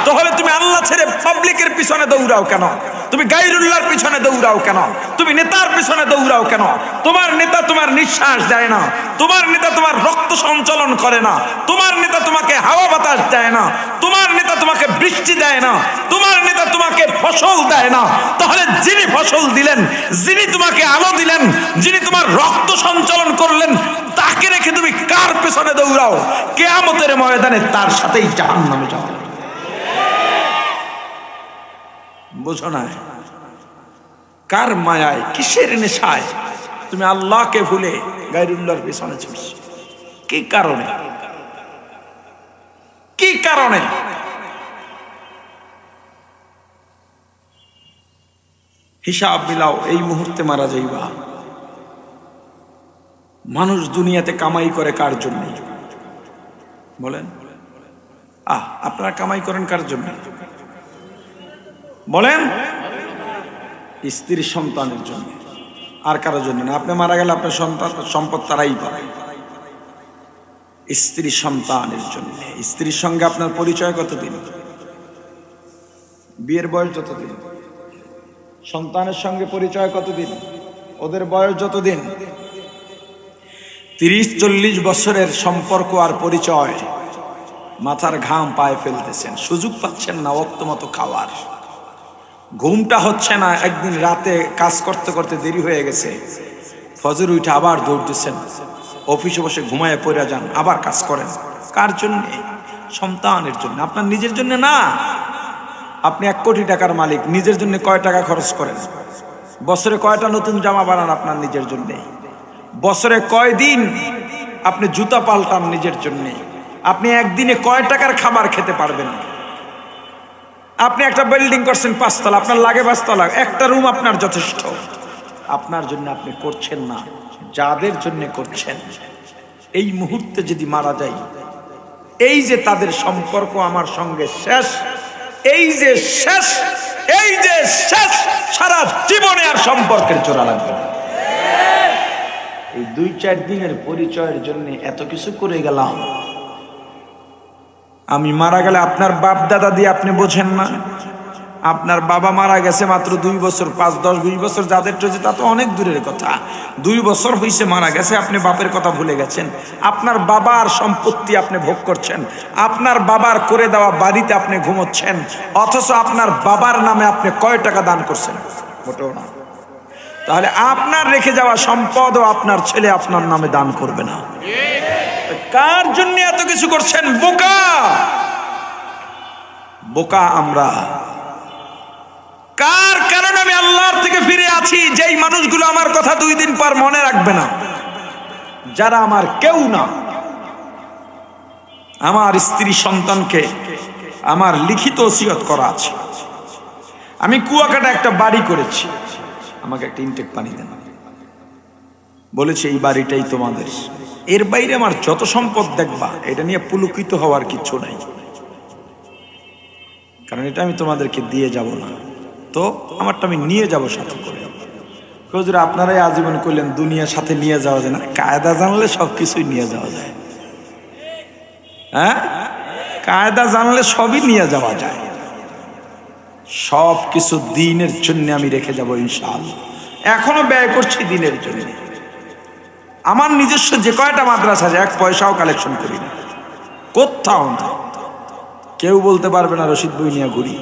তাহলে তুমি আল্লাহ ছেড়ে পাবলিকের পিছনে দৌড়াও কেন? তুমি গায়রুল্লাহর পিছনে দৌড়াও কেন? তুমি নেতার পিছনে দৌড়াও কেন? তোমার নেতা তোমার নিঃশ্বাস দেয় না, তোমার নেতা তোমার রক্ত সঞ্চালন করে না, তোমার নেতা তোমাকে হাওয়া বাতাস দেয় না, তোমার নেতা তোমাকে বৃষ্টি দেয় না, তোমার নেতা তোমাকে ফসল দেয় না। তাহলে যিনি ফসল দিলেন, যিনি তোমাকে আলো দিলেন, যিনি তোমার রক্ত সঞ্চালন করলেন, তাকে রেখে তুমি কার পেছনে দৌড়াও? কিয়ামতের ময়দানে তার সাথেই জাহান্নামে যাও। বুঝো না? কার মায়ায়, কিসের নেশায় তুমি আল্লাহকে ভুলে গায়রুল্লাহর পেছনে ছুটছো? কি কারণে? কি কারণে? হিসাব মিলাও। এই মুহূর্তে মারা যাইবা। মানুষ দুনিয়াতে কামাই করে কার জন্য বলেন? আপনারা কামাই করেন কার জন্য বলেন? স্ত্রী সন্তানের জন্য, আর কারোর জন্য না। আপনি মারা গেলে আপনার সন্তান সম্পদ তারাই পাবে। স্ত্রী সন্তানের জন্য। স্ত্রীর সঙ্গে আপনার পরিচয় কতদিন? বিয়ের বয়স যতদিন। সন্তানের সঙ্গে পরিচয় কতদিন? ওদের বয়স যতদিন। 30-40 বছরের সম্পর্ক আর পরিচয়, মাথার ঘাম পায়ে ফেলতেছেন, সুযোগ পাচ্ছেন না ওয়াক্ত মতো খাওয়ার, ঘুমটা হচ্ছে না। একদিন রাতে কাজ করতে করতে দেরি হয়ে গেছে, ফজর উঠে আবার দৌড় দিচ্ছেন, অফিসে বসে ঘুমায় পড়ে যান, আবার কাজ করেন। কার জন্য? সন্তানের জন্য, আপনার নিজের জন্য না। আপনি 1 কোটি টাকার মালিক, নিজের জন্য কয় টাকা খরচ করেন? বছরে কয়টা নতুন জামা বানান আপনার নিজের জন্যে? বছরে কয় দিন আপনি জুতা পাল্টান নিজের জন্যে? আপনি একদিনে কয় টাকার খাবার খেতে পারবেন? আপনি একটা বিল্ডিং করছেন 5 তলা, আপনার লাগে 5 তলা, একটা রুম আপনার যথেষ্ট। আপনার জন্য আপনি করছেন না, যাদের জন্য করছেন। এই মুহূর্তে যদি মারা যাই, এই যে তাদের সম্পর্ক আমার সঙ্গে শেষ, এই যে শেষ, এই যে শেষ, সারা জীবনে আর সম্পর্কের জোড়া লাগবে না। এই 2-4 দিনের পরিচয়ের জন্য এত কিছু করে গেলাম। আমি মারা গেলে আপনার বাপ দাদা দিয়ে আপনি বোঝেন না। আপনার বাবা মারা গেছে মাত্র 2 বছর, 5, 10, 20 বছর যাদের রয়েছে তা তো অনেক দূরের কথা। 2 বছর হয়েছে মারা গেছে, আপনি বাপের কথা ভুলে গেছেন। আপনার বাবার সম্পত্তি আপনি ভোগ করছেন, আপনার বাবার করে দেওয়া বাড়িতে আপনি ঘুমোচ্ছেন, অথচ আপনার বাবার নামে আপনি কয় টাকা দান করছেন? মোটেও না। তাহলে আপনার রেখে যাওয়া সম্পদও আপনার ছেলে আপনার নামে দান করবে না। কার জন্য এত কিছু করছেন? বোকা বোকা আমরা। কার কারণে আমি আল্লাহর থেকে ফিরে আছি? যেই মানুষগুলো আমার কথা 2 দিন পর মনে রাখবে না, যারা আমার কেউ না। আমার স্ত্রী সন্তানকে আমার লিখিত ওসিয়ত করা আছে। আমি কুয়াকাটা একটা বাড়ি করেছি, আমাকে একটা ইনটেক পানি দেন, বলেছে এই বাড়িটাই তোমাদের, এর বাইরে আমার যত সম্পদ দেখবা এটা নিয়ে পুলকিত হওয়ার কিছু নাই, কারণ এটা আমি তোমাদেরকে দিয়ে যাব না, তো আমারটা আমি নিয়ে যাব সাথে করে। হুজুর আপনারাই আজীবন করলেন দুনিয়ার সাথে নিয়ে যাওয়া যায় না। কায়দা জানলে সবকিছুই নিয়ে যাওয়া যায়। হ্যাঁ, কায়দা জানলে সবই নিয়ে যাওয়া যায়। সব কিছু দ্বীনের জন্য আমি রেখে যাব ইনশাআল্লাহ। এখনো ব্যয় করছি দ্বীনের জন্য। আমার নিজস্ব যে কয়টা মাদ্রাসা আছে 1 পয়সাও কালেকশন করি না, কোথাও না। কেউ বলতে পারবে না রশিদ বই নিয়ে ঘুরি।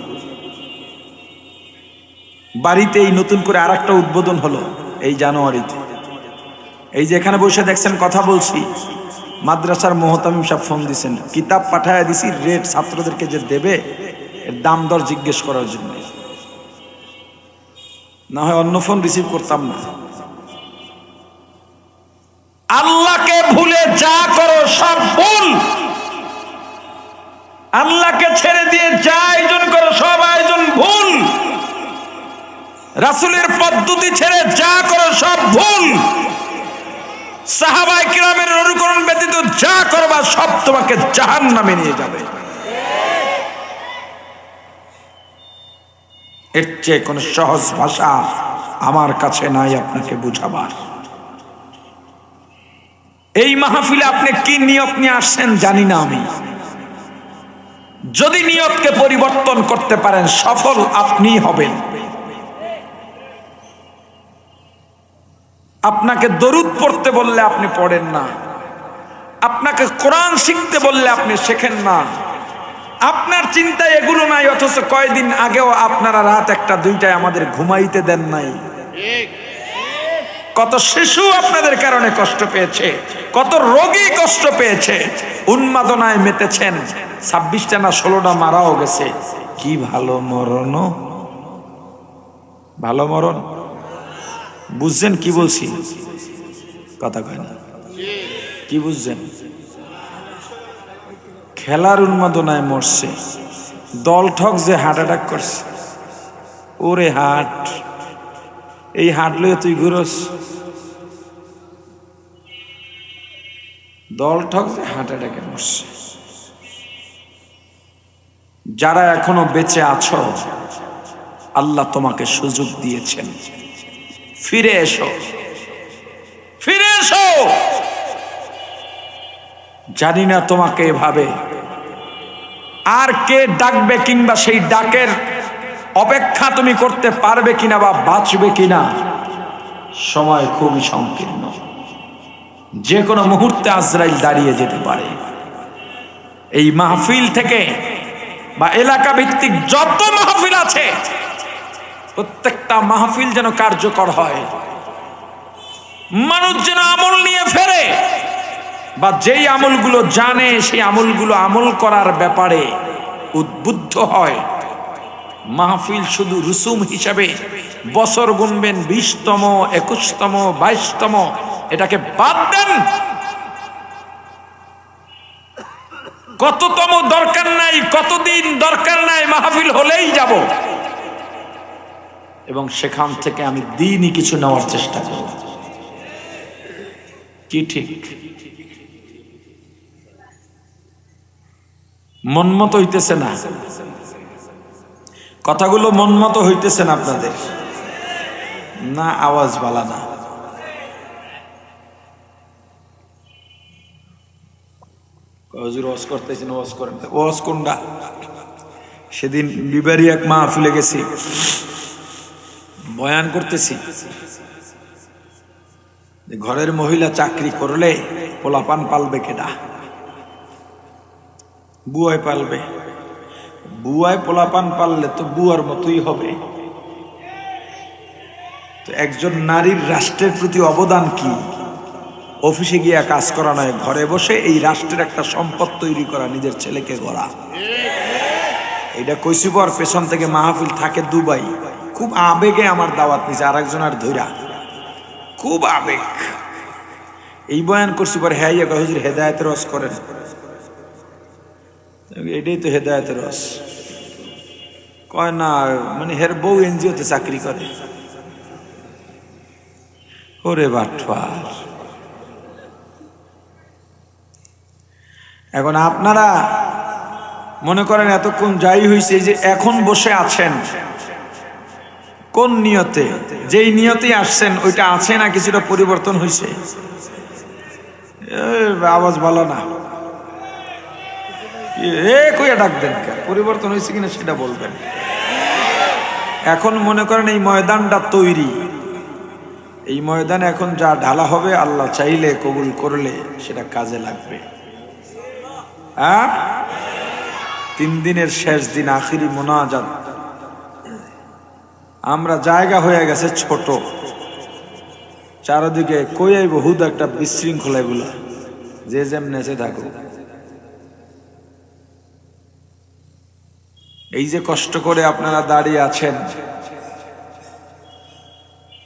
বাড়িতেই নতুন করে আরেকটা উদ্বোধন হলো এই জানুয়ারিতে। এই যে এখানে বসে দেখছেন কথা বলছি, মাদ্রাসার মোহতামিম সাহেব ফোন দিছেন, কিতাব পাঠায় দিছি, রেট ছাত্রদেরকে যে দেবে এর দাম দর জিজ্ঞেস করার জন্য। না হয় অন্য ফোন রিসিভ করতাম না। আল্লাহকে ভুলে যা করো সব ভুল। আল্লাহকে ছেড়ে দিয়ে যা আয়োজন করো সব আয়োজন ভুল। রাসূলের পদ্ধতি ছেড়ে যা করো সব ভুল। সাহাবায়ে কিরামের অনুকরণ ব্যতীত যা করবা সব তোমাকে জাহান্নামে নিয়ে যাবে। এর চেয়ে কোন সহজ ভাষা আমার কাছে নাই আপনাকে বুঝাবার। এই মাহফিলে আপনি কি নিয়ত নিয়ে আসছেন জানি না আমি। যদি নিয়তকে পরিবর্তন করতে পারেন সফল আপনি হবেন। আপনাকে দরুদ পড়তে বললে আপনি পড়েন না, আপনাকে কোরআন শিখতে বললে আপনি শেখেন না। আপনার চিন্তায় এগুলো নাই, অথচ কয়েকদিন আগেও আপনারা রাত 1টা 2টায় আমাদের ঘুমাইতে দেন নাই। কত শিশু আপনাদের কারণে কষ্ট পেয়েছে, কত রোগী কষ্ট পেয়েছে, উন্মাদনায় মেতেছেন। 26টা না 16টা মারাও গেছে। কি ভালো মরণ, ভালো মরণ। বুঝছেন কি বলছি? কথা কয় না, কি বুঝছেন? খেলার উন্মাদনায় মরছে, দল ঠক যে হার্ট অ্যাটাক করছে। ওরে হাট, এই হাট লয়ে তুই ঘুরস, দল ঠক যে হার্ট অ্যাটাকে মরছে। যারা এখনো বেঁচে আছো আল্লাহ তোমাকে সুযোগ দিয়েছেন, ফিরে এসো, ফিরে এসো। জানি না তোমাকে এভাবে আর কে ডাকবে, কিংবা সেই ডাকের অপেক্ষা তুমি করতে পারবে কিনা বা বাঁচবে কিনা। সময় খুবই সংকীর্ণ, যে কোনো মুহূর্তে আজরাইল দাঁড়িয়ে যেতে পারে। এই মাহফিল থেকে বা এলাকা ভিত্তিক যত মাহফিল আছে প্রত্যেকটা মাহফিল যেন কার্যকর হয়, মানুষ যেন আমল নিয়ে ফেরে, বা যেই আমলগুলো জানে সেই আমলগুলো আমল করার ব্যাপারে উদ্বুদ্ধ হয়। মাহফিল শুধু রুসুম হিসাবে বছর গুনবেন 20তম 21তম 22তম, এটাকে বাদ দেন। কততম দরকার নাই, কতদিন দরকার নাই, মাহফিল হলেই যাব এবং সেখান থেকে আমি দিনই কিছু নেওয়ার চেষ্টা করব। কি ঠিক? মন মতো হইতেছে না কথাগুলো, মন মতো হইতেছে না আপনাদের না? আওয়াজ বালা না। হুজুর ওয়াজ করতেছেন, ওয়াজ করেন। ওয়াজ কোনটা? সেদিন বিবাড়ি এক মাহফিলে গেছি, বয়ান করতেছি। ঘরের মহিলা চাকরি করলে পোলাপান পালবে কেডা? বুয়ায় পালবে। বুয়ায় পোলাপান পাললে তো বুয়ার মতোই হবে। তো একজন নারীর রাষ্ট্রের প্রতি অবদান কি? অফিসে গিয়ে কাজ করা নয়, ঘরে বসে এই রাষ্ট্রের একটা সম্পদ তৈরি করা, নিজের ছেলেকে গড়া। এটা কইছি পর পেছন থেকে মাহফিল থাকে দুবাই, খুব আবেগে আমার দাওয়াত নিছে আরেকজনের ধৈরা, খুব আবেগ। এই বয়ান করছি পর হ্যাঁ হুজুর হেদায়েতের রস করেন, এটাই তো হেদায়েতের রস। কয় না মানে হের বউ এনজিওতে চাকরি করে। ওরে বাটপার। এখন আপনারা মনে করেন এতক্ষণ যাই হয়েছে, যে এখন বসে আছেন কোন নিয়তে? যেই নিয়তেই আসছেন ওইটা আছে না কিছুটা পরিবর্তন হয়েছে? আওয়াজ ভালো না, কইয়া ডাক দেন, পরিবর্তন হয়েছে কিনা সেটা বলবেন। এখন মনে করেন এই ময়দানটা তৈরি, এই ময়দানে এখন যা ঢালা হবে আল্লাহ চাইলে কবুল করলে সেটা কাজে লাগবে। হ্যাঁ, 3 দিনের শেষ দিন আখিরি মোনাজাত। আমরা জায়গা হয়ে গেছে ছোট, চারদিকে কই বহুত একটা বিশৃঙ্খলা, এগুলা যে যেমনেছে থাকো। এই যে কষ্ট করে আপনারা দাঁড়িয়ে আছেন,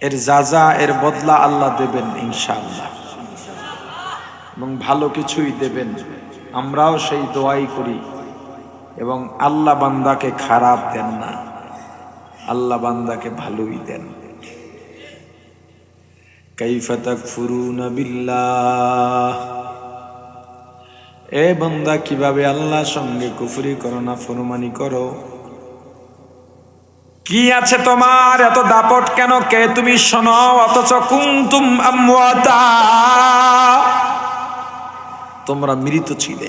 এর যাজা এর বদলা আল্লাহ দেবেন ইনশাআল্লাহ, এবং ভালো কিছুই দেবেন। আমরাও সেই দোয়াই করি, এবং আল্লাহ বান্দাকে খারাপ দেন না, আল্লাহ বান্দাকে ভালোই দেন। কাইফা তাকফুরুনা বিল্লাহ, এ বান্দা কিভাবে আল্লাহর সঙ্গে কুফরি করো, না ফরমানি করো? কি আছে তোমার এত দাপট কেন? কে তুমি শোনো, অথচ কুনতুম আমওয়াতা, তোমরা মৃত ছিলে।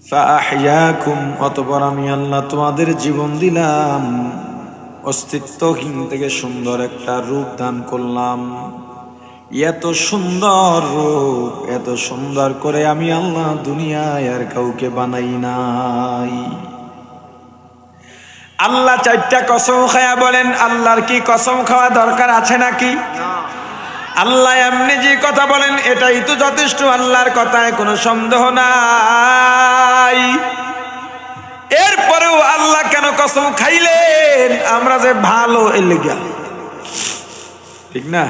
ফাআহইয়াকুম, অতঃপর আমি আল্লাহ তোমাদের জীবন দিলাম, অস্তিত্বহীন থেকে সুন্দর একটা রূপ দান করলাম। এত সুন্দর রূপ, এত সুন্দর করে আমি আল্লাহ দুনিয়ায় আর কাউকে বানাই নাই। আল্লাহ 4টা কসম খায়া বলেন, আল্লাহর কি কসম খাওয়া দরকার আছে নাকি? আল্লাহ এমনি যে কথা বলেন এটাই তো যথেষ্ট, আল্লাহর কথায় কোনো সন্দেহ নাই। এরপরেও আল্লাহ কেন কসম খাইলেন? আমরা যে ভালো এর লেগা, ঠিক না?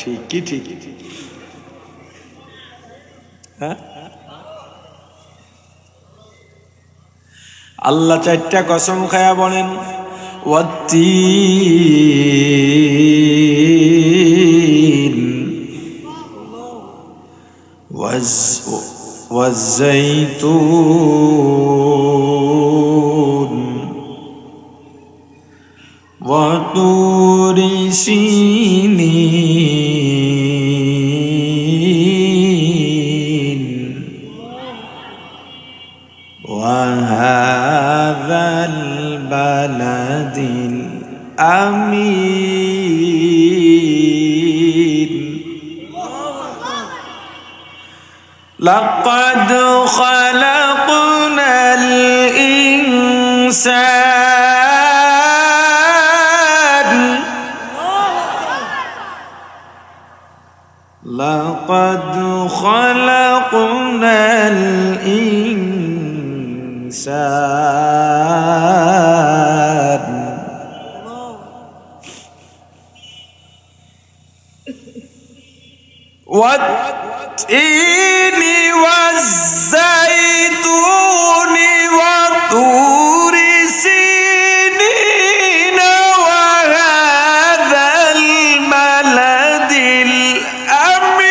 ঠিক কি ঠিক? হ্যাঁ, আল্লাহ 4টা কসম খায়া বলেন, ওয়াত্তিন ওয়াজ্জাইতুন ওয়া তুরি সিনিন ওয়া হাযাল বালাদিল আমিন। লাকাদ খালাকনাল ইনসান, লাকাদ খালাকনাল ইনসান والتين والزيتون وطور سينين وهذا البلد الأمين.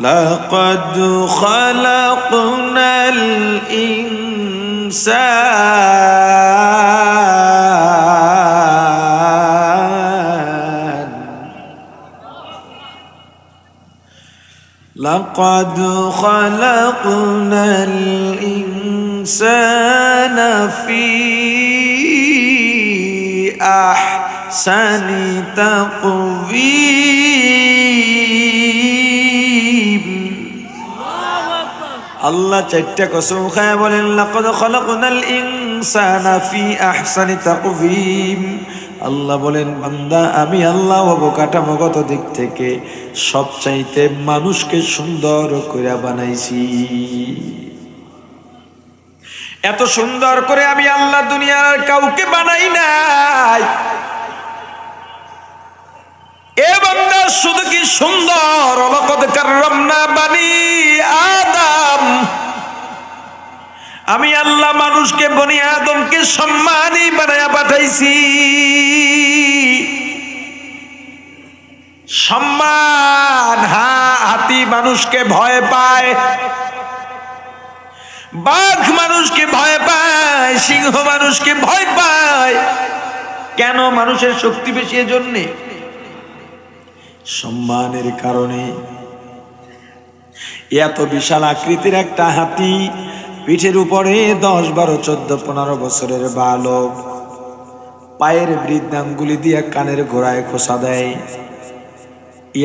لقد خلقنا الإنسان، لقد خلقنا الإنسان في أحسن تقويم. আল্লাহ চারটা কসম খায় বলেন, লাকাদ খালাকনাল ইনসানা ফি আহসানি তাকওয়িম। আল্লাহ বলেন, বান্দা আমি আল্লাহ অবকাঠামোগত দিক থেকে সবচাইতে মানুষকে সুন্দর করে বানাইছি। এত সুন্দর করে আমি আল্লাহ দুনিয়ার কাউকে বানাই নাই। এ বান্দা শুধু কি সুন্দর, লাকাদ কাররামনা বানি আদম, আমি আল্লাহ মানুষকে বনি আদমকে সম্মানী বানায়া পাঠাইছি। সম্মান, হাতি মানুষকে ভয় পায়, বাঘ মানুষকে ভয় পায়, সিংহ মানুষকে ভয় পায়। কেন? মানুষের শক্তি বেশি, এজন্যে সম্মানের কারণে। এত বিশাল আকৃতির একটা হাতি, পিঠের উপরে 10, 12, 14, 15 বছরের বালক, পায়ের বৃদ্ধাঙ্গুলি দিয়ে কানের গোড়ায় খোঁচা দেয়।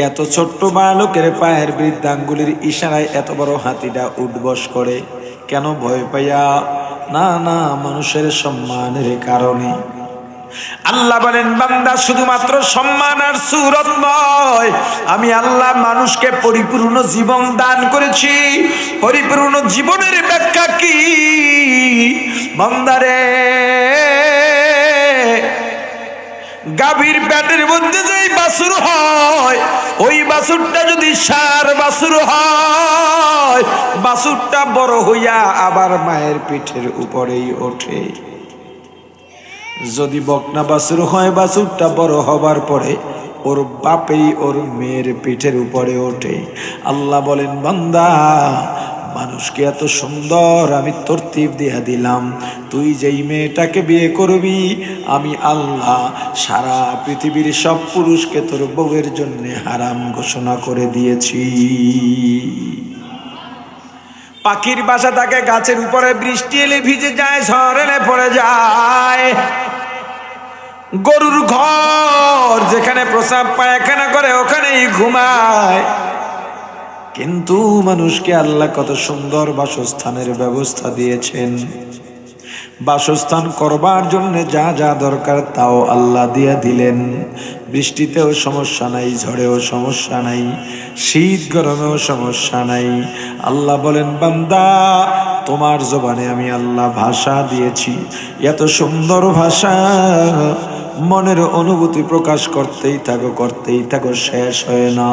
এত ছোট্ট বালকের পায়ের বৃদ্ধাঙ্গুলির ইশারায় এত বড় হাতিটা উঠবস করে। কেন? ভয় পাইয়া না, না, মানুষের সম্মানের কারণে। আল্লাহ বলেন, বান্দা শুধুমাত্র সম্মান আর সুরত নয়, আমি আল্লাহ মানুষকে পরিপূর্ণ জীবন দান করেছি। পরিপূর্ণ জীবনের ব্যাখ্যা কি? বান্দারে, গাভীর পেটের মধ্যে যেই বাছুর হয়, ওই বাছুরটা যদি ষাঁড় বাছুর হয়, বাছুরটা বড় হইয়া আবার মায়ের পিঠের উপরেই ওঠে। যদি বকনা বাছুর হয়, বাছুরটা বড় হবার পরে ওর বাপেই ওর মেয়ের পিঠের উপরে ওঠে। আল্লাহ বলেন, বান্দা মানুষকে এত সুন্দর আমি তরতিব দিয়া দিলাম, তুই যেই মেয়েটাকে বিয়ে করবি, আমি আল্লাহ সারা পৃথিবীর সব পুরুষকে তোর বউয়ের জন্য হারাম ঘোষণা করে দিয়েছি। পাখির বাসা থাকে গাছের উপরে, বৃষ্টি এলে ভিজে যায়, ঝড় এলে পড়ে যায়। গরুর ঘর যেখানে প্রসাব পায়খানা করে ওখানেই ঘুমায়। কিন্তু মানুষকে আল্লাহ কত সুন্দর বাসস্থানের ব্যবস্থা দিয়েছেন। বাসস্থান করবার জন্য যা যা দরকার তাও আল্লাহ দিয়ে দিলেন। বৃষ্টিতেও সমস্যা নাই, ঝড়েও সমস্যা নাই, শীত গরমেও সমস্যা নাই। আল্লাহ বলেন, বান্দা তোমার জবানে আমি আল্লাহ ভাষা দিয়েছি, এত সুন্দর ভাষা, মনের অনুভূতি প্রকাশ করতেই থাকো, করতেই থাকো, শেষ হয় না।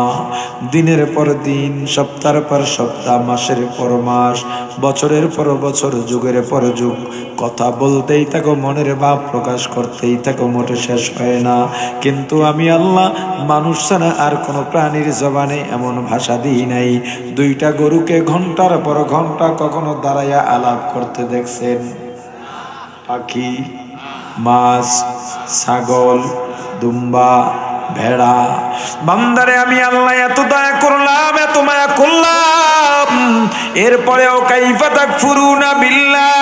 দিনের পর দিন, সপ্তাহের পর সপ্তাহ, মাসের পর মাস, বছরের পর বছর, যুগের পর যুগ, কথা বলতেই থাকো, মনের ভাব প্রকাশ করতেই থাকো, মোটে শেষ হয় না। কিন্তু আমি আল্লাহ মানুষ ছাড়া আর কোনো প্রাণীর জবানে এমন ভাষা দিই নাই। 2টা গরুকে ঘন্টার পর ঘন্টা কখনো দাঁড়াইয়া আলাপ করতে দেখছেন? পাখি, মাছ, ছাগল, দুম্বা, ভেড়া। বান্দারে আমি আল্লাহ এত দয়া করলাম, এত মায়া করলাম, এরপরেও কাইফা তাকফুরুনা বিল্লাহ,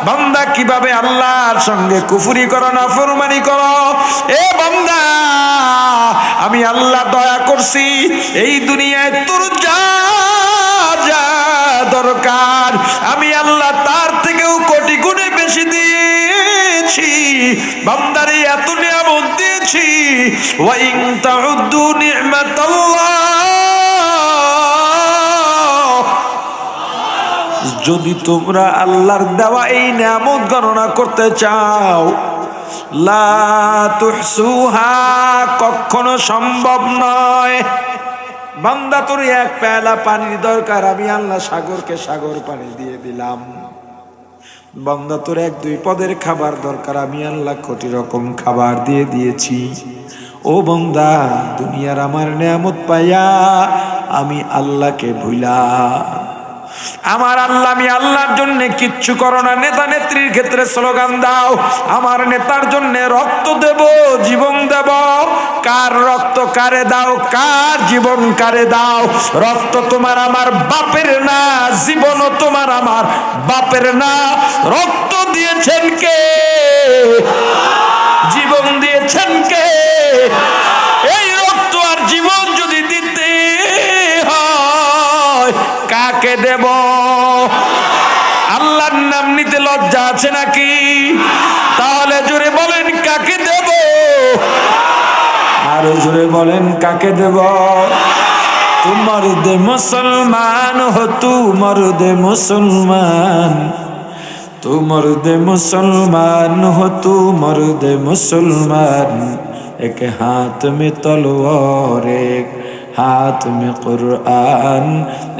বান্দা কিভাবে আল্লাহর সঙ্গে কুফরি করো, নাফরমানি করো। এ বান্দা, আমি আল্লাহ দয়া করছি, এই দুনিয়ায় তোর যা যা দরকার আমি আল্লাহ তার থেকেও কোটি গুণে বেশি দিয়েছি। বান্দারে এত নিয়ামত দিয়েছি, ওয়া ইন তাউদ্দু নি'মাতাল্লাহ, যদি তোমরা আল্লাহর দেওয়া এই নিয়ামত গণনা করতে চাও, লা তুহসুহা, কখনো সম্ভব নয়। বান্দা তোর 1 পেয়ালা পানির দরকার, আমি আল্লাহ সাগরকে সাগর পানি দিয়ে দিলাম। বান্দা তোর 1-2 পদের খাবার দরকার, আমি আল্লাহ কোটি রকম খাবার দিয়ে দিয়েছি। ও বান্দা, দুনিয়ার আমার নিয়ামত পাইয়া আমি আল্লাহকে ভুলা, আমার আল্লাহ, আমি আল্লাহর জন্য কিচ্ছু করো না। নেতা নেত্রীর ক্ষেত্রে স্লোগান দাও, আমার নেতার জন্য রক্ত দেব, জীবন দেব। কার রক্ত কারে দাও, কার জীবন কারে দাও? রক্ত তোমার আমার বাপের না, জীবনও তোমার আমার বাপের না। রক্ত দিয়েছেন কে? জীবন দিয়েছেন কে? এই রক্ত আর জীবন যদি দিতে হয়, কাকে কাকে দেব? আল্লাহর নাম নিতে লজ্জা আছে নাকি? তাহলে জোরে বলেন কাকে দেব? আরো জোরে বলেন কাকে দেব? তু মর্দে মুসলমান হো, তু মর্দে মুসলমান, তু মর্দে মুসলমান হো, তু মর্দে মুসলমান। এক হাত মে তলোয়ার, এক হাত মে কুরআন,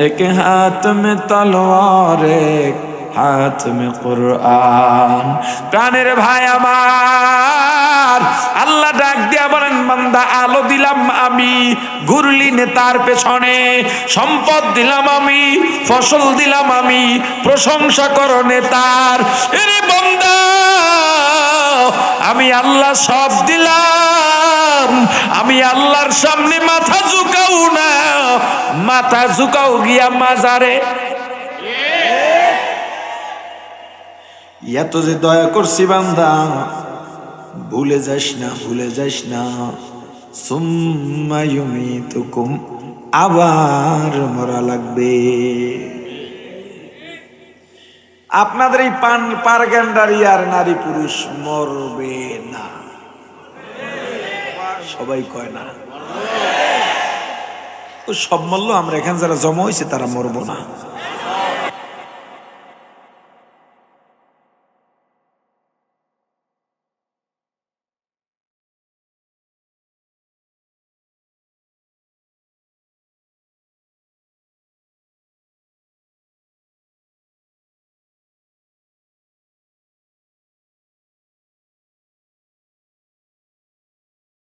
এক হাত মে তলোয়ার, এক হাত মে কুরআন। প্রাণের ভাই আমার, আল্লাহ ডাক দিয়া বলেন বান্দা আলো দিলাম আমি, ঘুরলি নেতার পেছনে, সম্পদ দিলাম আমি, ফসল দিলাম আমি, প্রশংসা করো নেতার। এরে বান্দা আমি আল্লাহ সব দিলাম, আমি আল্লাহর সামনে মাথা ঝুঁকাও না, মাথা ঝুঁকাও গিয়া মাজারে। এত যে দয়া করছি বান্দা, ভুলে যাস না, ভুলে যাস না। সুম্মা ইউমিতুকুম, আবার মরা লাগবে। আপনাদের এই পারগান্ডারি আর নারী পুরুষ মরবে না, সবাই কয় না। ও সব মরলো, আমরা এখানে যারা জমা হয়েছে তারা মরবো না।